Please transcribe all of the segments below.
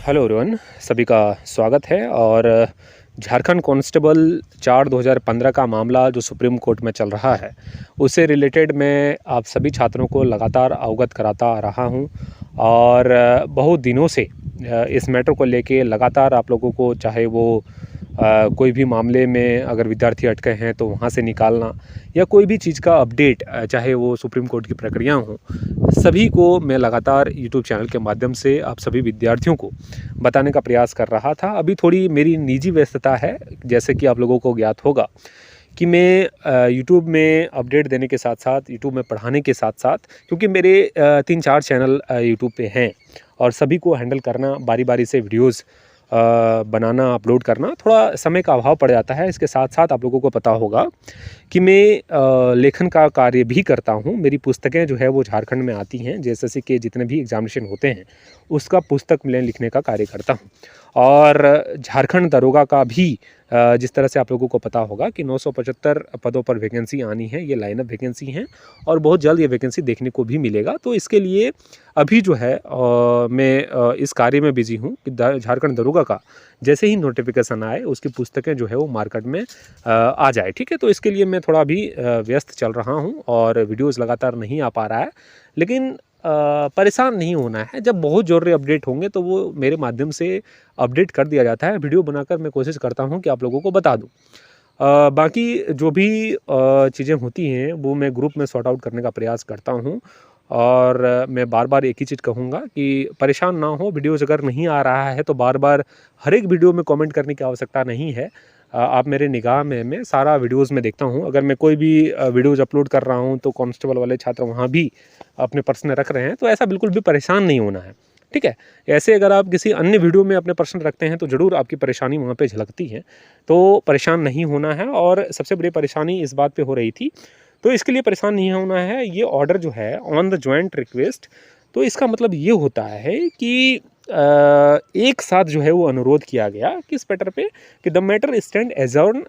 Hello everyone, सभी का स्वागत है। और झारखंड कांस्टेबल 4/2015 का मामला जो सुप्रीम कोर्ट में चल रहा है, उससे रिलेटेड मैं आप सभी छात्रों को लगातार अवगत कराता आ रहा हूं। और बहुत दिनों से इस मैटर को लेके लगातार आप लोगों को, चाहे वो कोई भी मामले में अगर विद्यार्थी अटके हैं तो वहाँ से निकालना, या कोई भी चीज़ का अपडेट, चाहे वो सुप्रीम कोर्ट की प्रक्रिया हो, सभी को मैं लगातार यूट्यूब चैनल के माध्यम से आप सभी विद्यार्थियों को बताने का प्रयास कर रहा था। अभी थोड़ी मेरी निजी व्यस्तता है, जैसे कि आप लोगों को ज्ञात होगा कि मैं यूट्यूब में अपडेट देने के साथ साथ, यूट्यूब में पढ़ाने के साथ साथ, क्योंकि मेरे 3-4 चैनल यूट्यूब पे हैं और सभी को हैंडल करना, बारी बारी से वीडियोज़ बनाना, अपलोड करना, थोड़ा समय का अभाव पड़ जाता है। इसके साथ साथ आप लोगों को पता होगा कि मैं लेखन का कार्य भी करता हूँ। मेरी पुस्तकें जो है वो झारखंड में आती हैं, जेएसएससी के जितने भी एग्जामिनेशन होते हैं उसका पुस्तक मैं लिखने का कार्य करता हूँ। और झारखंड दरोगा का भी जिस तरह से आप लोगों को पता होगा कि 975 पदों पर वैकेंसी आनी है, ये लाइनअप वैकेंसी हैं और बहुत जल्द ये वैकेंसी देखने को भी मिलेगा। तो इसके लिए अभी जो है मैं इस कार्य में बिजी हूँ कि झारखंड दरोगा का जैसे ही नोटिफिकेशन आए उसकी पुस्तकें जो है वो मार्केट में आ जाए। ठीक है, तो इसके लिए मैं थोड़ा भी व्यस्त चल रहा हूँ और वीडियोज़ लगातार नहीं आ पा रहा है। लेकिन परेशान नहीं होना है, जब बहुत ज़रूरी अपडेट होंगे तो वो मेरे माध्यम से अपडेट कर दिया जाता है। वीडियो बनाकर मैं कोशिश करता हूँ कि आप लोगों को बता दूँ। बाकी जो भी चीज़ें होती हैं वो मैं ग्रुप में सॉर्ट आउट करने का प्रयास करता हूँ। और मैं बार बार एक ही चीज़ कहूँगा कि परेशान ना हो, वीडियोज़ अगर नहीं आ रहा है तो बार बार हर एक वीडियो में कमेंट करने की आवश्यकता नहीं है। आप मेरे निगाह में मैं सारा वीडियोज़ में देखता हूँ। अगर मैं कोई भी वीडियोज़ अपलोड कर रहा हूँ तो कांस्टेबल वाले छात्र वहाँ भी अपने प्रश्न रख रहे हैं, तो ऐसा बिल्कुल भी परेशान नहीं होना है। ठीक है, ऐसे अगर आप किसी अन्य वीडियो में अपने प्रश्न रखते हैं तो ज़रूर आपकी परेशानी वहाँ पे झलकती है, तो परेशान नहीं होना है। और सबसे बड़ी परेशानी इस बात पे हो रही थी, तो इसके लिए परेशान नहीं होना है। ये ऑर्डर जो है ऑन द जॉइंट रिक्वेस्ट, तो इसका मतलब ये होता है कि एक साथ जो है वो अनुरोध किया गया किस मैटर पे, कि द मैटर स्टैंड एजॉर्न।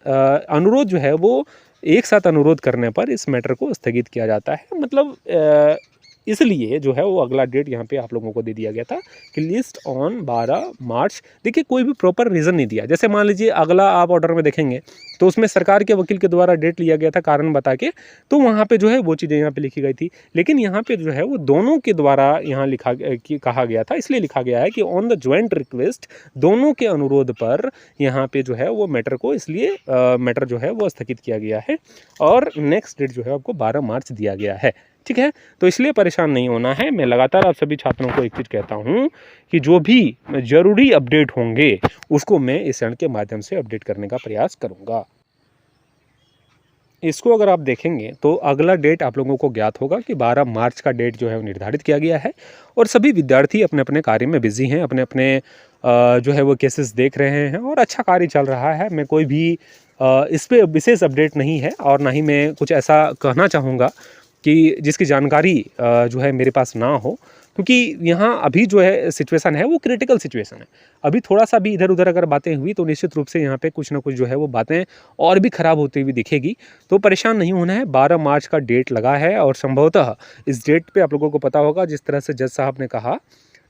अनुरोध जो है वो एक साथ अनुरोध करने पर इस मैटर को स्थगित किया जाता है। मतलब इसलिए जो है वो अगला डेट यहाँ पे आप लोगों को दे दिया गया था कि लिस्ट ऑन 12 मार्च। देखिए, कोई भी प्रॉपर रीज़न नहीं दिया। जैसे मान लीजिए अगला आप ऑर्डर में देखेंगे तो उसमें सरकार के वकील के द्वारा डेट लिया गया था कारण बता के, तो वहाँ पे जो है वो चीज़ें यहाँ पे लिखी गई थी। लेकिन यहाँ पे जो है वो दोनों के द्वारा यहाँ कहा गया था, इसलिए लिखा गया है कि ऑन द ज्वाइंट रिक्वेस्ट, दोनों के अनुरोध पर यहाँ पे जो है वो मैटर को, इसलिए मैटर जो है वो स्थगित किया गया है और नेक्स्ट डेट जो है आपको 12 मार्च दिया गया है। ठीक है, तो इसलिए परेशान नहीं होना है। मैं लगातार आप सभी छात्रों को एक चीज़ कहता हूँ कि जो भी ज़रूरी अपडेट होंगे उसको मैं इस चैनल के माध्यम से अपडेट करने का प्रयास करूँगा। इसको अगर आप देखेंगे तो अगला डेट आप लोगों को ज्ञात होगा कि 12 मार्च का डेट जो है वो निर्धारित किया गया है। और सभी विद्यार्थी अपने अपने कार्य में बिजी हैं, अपने अपने जो है वो केसेस देख रहे हैं और अच्छा कार्य चल रहा है। मैं कोई भी इस पे विशेष अपडेट नहीं है और ना ही मैं कुछ ऐसा कहना चाहूँगा कि जिसकी जानकारी जो है मेरे पास ना हो, क्योंकि यहाँ अभी जो है सिचुएशन है वो क्रिटिकल सिचुएशन है। अभी थोड़ा सा भी इधर उधर अगर बातें हुई तो निश्चित रूप से यहाँ पे कुछ ना कुछ जो है वो बातें और भी ख़राब होती हुई दिखेगी। तो परेशान नहीं होना है, 12 मार्च का डेट लगा है और संभवतः इस डेट पे आप लोगों को पता होगा, जिस तरह से जज साहब ने कहा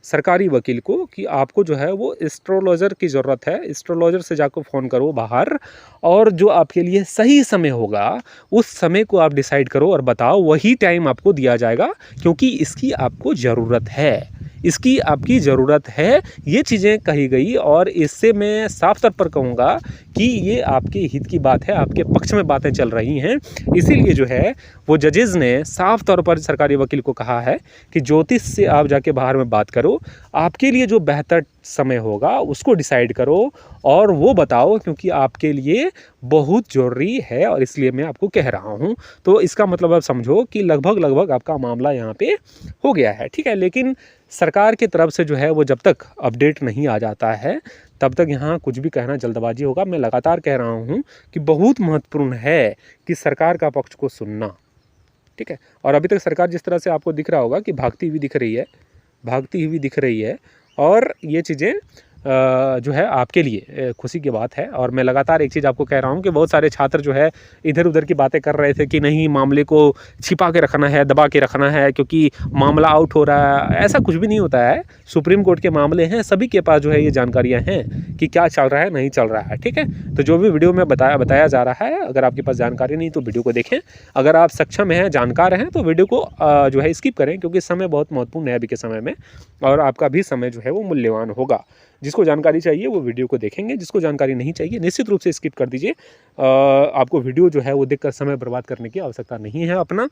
सरकारी वकील को कि आपको जो है वो एस्ट्रोलॉजर की ज़रूरत है, एस्ट्रोलॉजर से जाकर फ़ोन करो बाहर और जो आपके लिए सही समय होगा उस समय को आप डिसाइड करो और बताओ, वही टाइम आपको दिया जाएगा क्योंकि इसकी आपको ज़रूरत है, इसकी आपकी ज़रूरत है। ये चीज़ें कही गई और इससे मैं साफ तौर पर कहूँगा कि ये आपके हित की बात है, आपके पक्ष में बातें चल रही हैं। इसीलिए जो है वो जजेज़ ने साफ तौर पर सरकारी वकील को कहा है कि ज्योतिष से आप जाके बाहर में बात करो, आपके लिए जो बेहतर समय होगा उसको डिसाइड करो और वो बताओ, क्योंकि आपके लिए बहुत ज़रूरी है और इसलिए मैं आपको कह रहा हूँ। तो इसका मतलब आप समझो कि लगभग आपका मामला यहाँ पे हो गया है। ठीक है, लेकिन सरकार की तरफ से जो है वो जब तक अपडेट नहीं आ जाता है तब तक यहाँ कुछ भी कहना जल्दबाजी होगा। मैं लगातार कह रहा हूँ कि बहुत महत्वपूर्ण है कि सरकार का पक्ष को सुनना। ठीक है, और अभी तक सरकार जिस तरह से आपको दिख रहा होगा कि भागती हुई दिख रही है और ये चीज़ें जो है आपके लिए खुशी की बात है। और मैं लगातार एक चीज़ आपको कह रहा हूँ कि बहुत सारे छात्र जो है इधर उधर की बातें कर रहे थे कि नहीं मामले को छिपा के रखना है, दबा के रखना है क्योंकि मामला आउट हो रहा है। ऐसा कुछ भी नहीं होता है। सुप्रीम कोर्ट के मामले हैं, सभी के पास जो है ये जानकारियाँ हैं कि क्या चल रहा है, नहीं चल रहा है। ठीक है, तो जो भी वीडियो में बताया जा रहा है, अगर आपके पास जानकारी नहीं तो वीडियो को देखें। अगर आप सक्षम हैं, जानकार हैं तो वीडियो को जो है स्किप करें, क्योंकि समय बहुत महत्वपूर्ण है अभी के समय में और आपका भी समय जो है वो मूल्यवान होगा। जिसको जानकारी चाहिए वो वीडियो को देखेंगे, जिसको जानकारी नहीं चाहिए निश्चित रूप से स्किप कर दीजिए। आपको वीडियो जो है वो देखकर समय बर्बाद करने की आवश्यकता नहीं है अपना।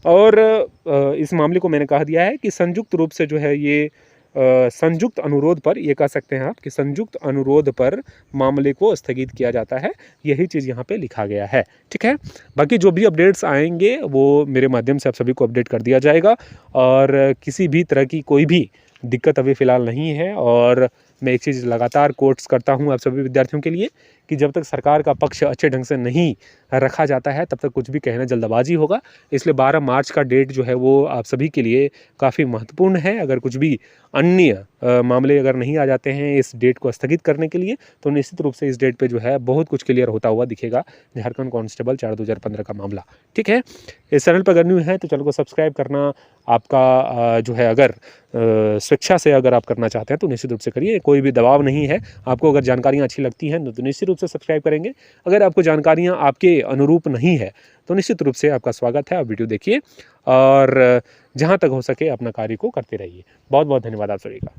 और इस मामले को मैंने कह दिया है कि संयुक्त रूप से जो है ये संयुक्त अनुरोध पर, ये कह सकते हैं आप कि संयुक्त अनुरोध पर मामले को स्थगित किया जाता है। यही चीज़ यहाँ पे लिखा गया है। ठीक है, बाकी जो भी अपडेट्स आएंगे वो मेरे माध्यम से आप सभी को अपडेट कर दिया जाएगा। और किसी भी तरह की कोई भी दिक्कत अभी फ़िलहाल नहीं है। और मैं एक चीज़ लगातार कोट्स करता हूँ आप सभी विद्यार्थियों के लिए कि जब तक सरकार का पक्ष अच्छे ढंग से नहीं रखा जाता है तब तक कुछ भी कहना जल्दबाजी होगा। इसलिए 12 मार्च का डेट जो है वो आप सभी के लिए काफ़ी महत्वपूर्ण है। अगर कुछ भी अन्य मामले अगर नहीं आ जाते हैं इस डेट को स्थगित करने के लिए, तो निश्चित रूप से इस डेट पे जो है बहुत कुछ क्लियर होता हुआ दिखेगा झारखंड कांस्टेबल 4/2015 का मामला। ठीक है, इस चैनल पर अगर न्यू है तो चैनल को सब्सक्राइब करना आपका जो है, अगर स्वेच्छा से अगर आप करना चाहते हैं तो निश्चित रूप से करिए, कोई भी दबाव नहीं है। आपको अगर जानकारियाँ अच्छी लगती हैं तो निश्चित रूप से सब्सक्राइब करेंगे। अगर आपको जानकारियाँ आपके अनुरूप नहीं है तो निश्चित रूप से आपका स्वागत है, आप वीडियो देखिए और जहाँ तक हो सके अपना कार्य को करते रहिए। बहुत बहुत धन्यवाद आप सभी का।